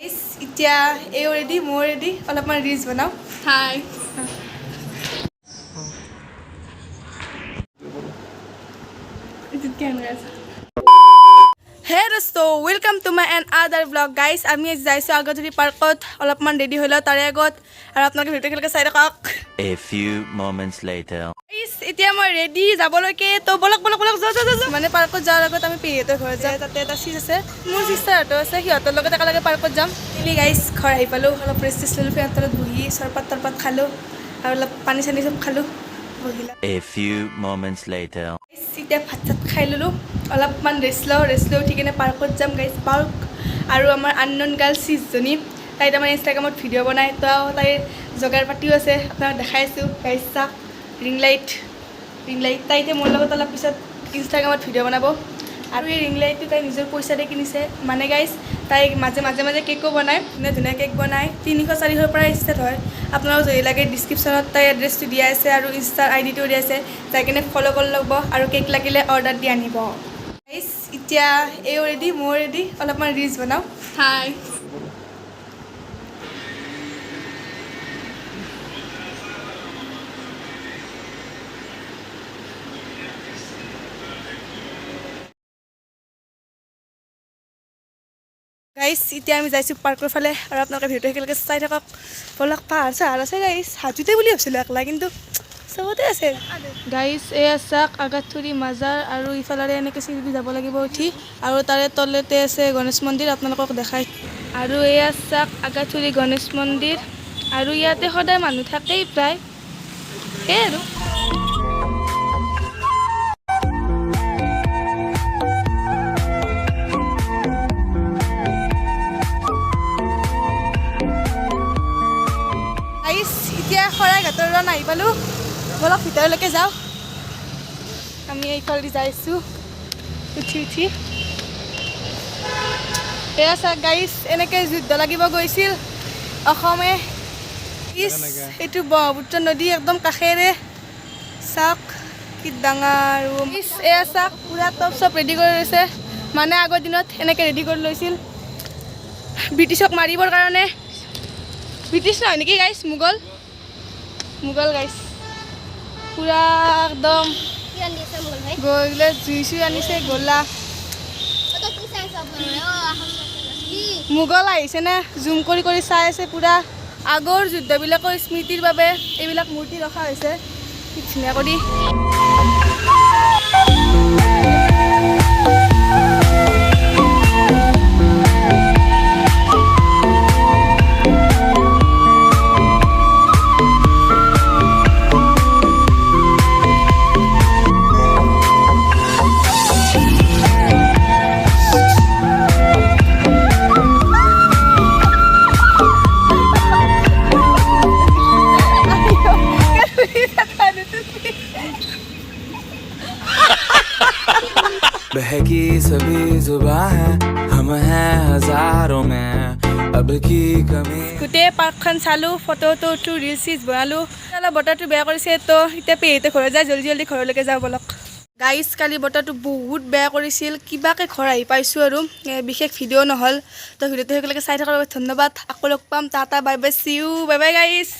এতিয়া এই ৰেডি মই ৰেডি অলপমান ৰিলছ বনাও হাই হে দোস্তো ওয়েলকাম টু মাই এন আদাৰ ব্লগ গাইজ আমি যাইছোঁ আগধুৰি পাৰ্কত অলপমান ৰেডি হৈ লওঁ তাৰে আগত আৰু আপোনালোকে ভিডিঅ'লৈকে চাই থাকক A few moments later এতিয়া মই ৰেডি যাবলৈকে তো বলক যাওঁ মানে পাৰ্কত যোৱাৰ আগত আমি পেহীহঁতৰ ঘৰত যাওঁ তাতে এটা চিজ আছে মোৰ চিষ্টাৰহঁতো আছে সিহঁতৰ লগত একেলগে পাৰ্কত যাম গাইজ ঘৰ আহি পালোঁ অলপ ৰেষ্ট ল'লোঁ ফেনৰ তলত বহি চৰপাত তৰপাত খালোঁ আৰু অলপ পানী চানী চব খালোঁ বহিলা A few moments later এতিয়া ভাত চাত খাই ল'লোঁ অলপমান ৰেষ্ট লৈ উঠি কিনে পাৰ্কত যাম গাইজ পাৰ্ক আৰু আমাৰ আননন গাৰ্ল চিজজনী তাই তাৰমানে ইনষ্টাগ্ৰামত ভিডিঅ' বনাই তো তাইৰ জগাৰ পাতিও আছে আপোনাক দেখাইছোঁ গাইজ চাওক ৰিং লাইট তাই এতিয়া মোৰ লগত অলপ পিছত ইনষ্টাগ্ৰামত ভিডিঅ' বনাব আৰু এই ৰিং লাইটটো তাই নিজৰ পইচাতে কিনিছে মানে গাইজ তাই মাজে কেকো বনায় ধুনীয়া কেক বনায় 300-400 পৰা ষ্টাৰ্ট হয় আপোনালোক যদি লাগে ডিছক্ৰিপশ্যনত তাই এড্ৰেছটো দিয়া আছে আৰু ইনষ্টাৰ আইডিটো দিয়া আছে যাই কিনে ফ'ল' কৰি ল'ব আৰু কেক লাগিলে অৰ্ডাৰ দি আনিব গাইজ এতিয়া এই ৰেডি মই ৰেডি অলপমান ৰিলছ বনাওঁ হাই গাইজ এতিয়া আমি যাইছোঁ পাৰ্কৰ ফালে আৰু আপোনালোকে ভিডিঅ'টো একেলগে চাই থাকক বলক পাহাৰ চাহাৰ আছে গাইজ হাজোতে বুলি ভাবিছিলোঁ একলা কিন্তু চবতে আছে গাইজ এয়া চাওক আগাথুৰি মাজাৰ আৰু ইফালে এনেকৈ চিৰি যাব লাগিব উঠি আৰু তাৰে তলতে আছে গণেশ মন্দিৰ আপোনালোকক দেখাই আৰু এয়া চাওক আগাথুৰি গণেশ মন্দিৰ আৰু ইয়াতে সদায় মানুহ থাকেই প্ৰায় সেয়াই আৰু এতিয়া শৰাইঘাটৰ ৰণ আহি পালোঁ বলক ভিতৰলৈকে যাওঁ আমি এইফালে যাইছোঁ উঠি এয়া চাওক গাইজ এনেকৈ যুদ্ধ লাগিব গৈছিল অসমে এইটো ব্ৰহ্মপুত্ৰ নদী একদম কাষেৰে চাওক কি ডাঙৰ এয়া চাওক পূৰা টপ চপ ৰেডি কৰি লৈছে মানে আগৰ দিনত এনেকৈ ৰেডি কৰি লৈছিল ব্ৰিটিছক মাৰিবৰ কাৰণে ব্ৰিটিছ নহয় নেকি গাইজ মোগল গাইজ পুৰা একদম গৈ জুই চুই আনিছে গলা মোগল আহিছে নে জুম কৰি চাই আছে পুৰা আগৰ যুদ্ধবিলাকৰ স্মৃতিৰ বাবে এইবিলাক মূৰ্তি ৰখা হৈছে কি ধুনীয়া কৰি बहकी सभी जुबां हैं हम हैं हजारों में अब की कमी গোটেই পাৰ্কখন চালোঁ ফটো উঠো ৰিলছ চিলছ বনালোঁ অলপ বতৰটো বেয়া কৰিছে তো এতিয়া পেহীতে ঘৰত যায় জলদি ঘৰলৈকে যাওঁ বলক গাইজ কালি বতৰটো বহুত বেয়া কৰিছিল কিবাকৈ ঘৰ আহি পাইছোঁ আৰু বিশেষ ভিডিঅ' নহ'ল তো ভিডিঅ'টো সেইবিলাকে চাই থকাৰ বাবে ধন্যবাদ আকৌ লগ পাম tata bye bye see you bye bye guys